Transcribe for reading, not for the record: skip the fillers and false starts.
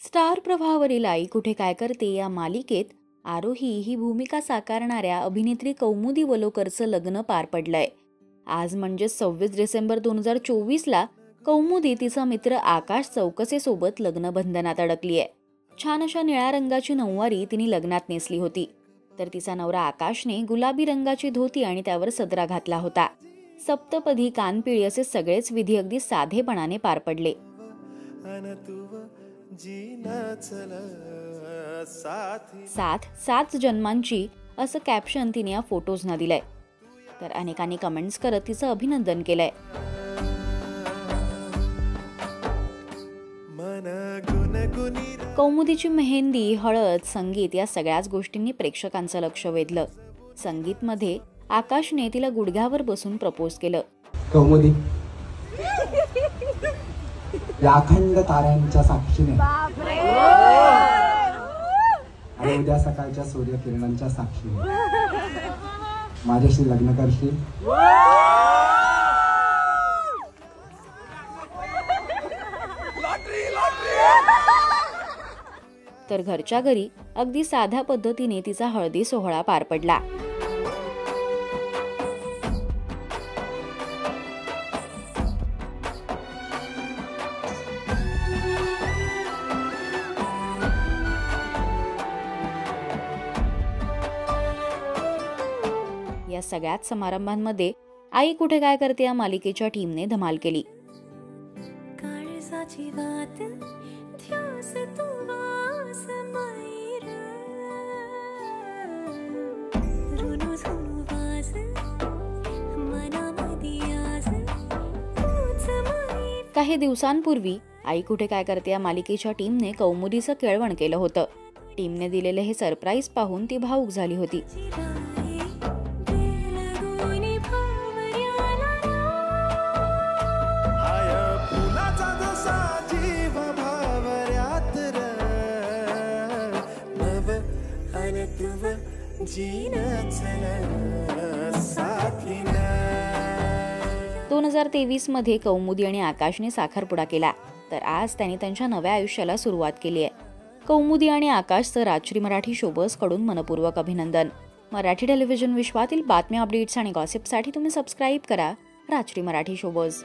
Star प्रवाहावरील आई कुठे काय करते या मालिकेत आरोही ही भूमिका साकारणाऱ्या अभिनेत्री कौमुदी वलोकरचं लग्न पार पडलंय। आज म्हणजे 26 डिसेंबर 2024ला कौमुदी तिचा मित्र आकाश चौकसे सोबत लग्न बंधनात अडकलीय। छान अशा निळ्या रंगाची नऊवारी तिने लग्नात नेसली होती, तर तिचा नवरा आकाशने गुलाबी रंगाची धोती आणि त्यावर सदरा घातला होता। सप्तपदी, कानपिळी असे सगळेच विधी अगदी साधेपणाने पार पडले। सात जन्मांची असं कॅप्शन तिने या फोटोजना दिलंय, तर अनेकांनी कमेंट्स करत तिचं अभिनंदन केलंय। कौमुदीची मेहंदी, हळद, संगीत या सगळ्याच गोष्टींनी प्रेक्षकांचं लक्ष वेधलं। संगीत मध्ये आकाशने तिला गुडघ्यावर बसून प्रपोज केलं। कौमुदी या अखंड ताऱ्यांच्या साक्षीने आणि उद्या सकाळच्या सूर्यकिरणांच्या साक्षीने माझ्याशी लग्न करशील? तर घरच्या घरी अगदी साध्या पद्धतीने तिचा हळदी सोहळा पार पडला। या सगळ्याच समारंभांमध्ये आई कुठे काय करते या मालिकेच्या टीमने धमाल केली। काही दिवसांपूर्वी आई कुठे काय करते या मालिकेच्या टीमने कौमुदीचं केळवण केलं होतं। टीमने दिलेले हे सरप्राईज पाहून ती भावुक झाली होती। दोन 2023 मध्ये कौमुदी आणि आकाशने साखरपुडा केला, तर आज त्यांनी त्यांच्या नव्या आयुष्याला सुरुवात केली आहे। कौमुदी आणि आकाशचं राजश्री मराठी शोबज कडून मनपूर्वक अभिनंदन। मराठी टेलिव्हिजन विश्वातील बातम्या, अपडेट्स आणि गॉसिपसाठी तुम्ही सबस्क्राईब करा राजश्री मराठी शोबज।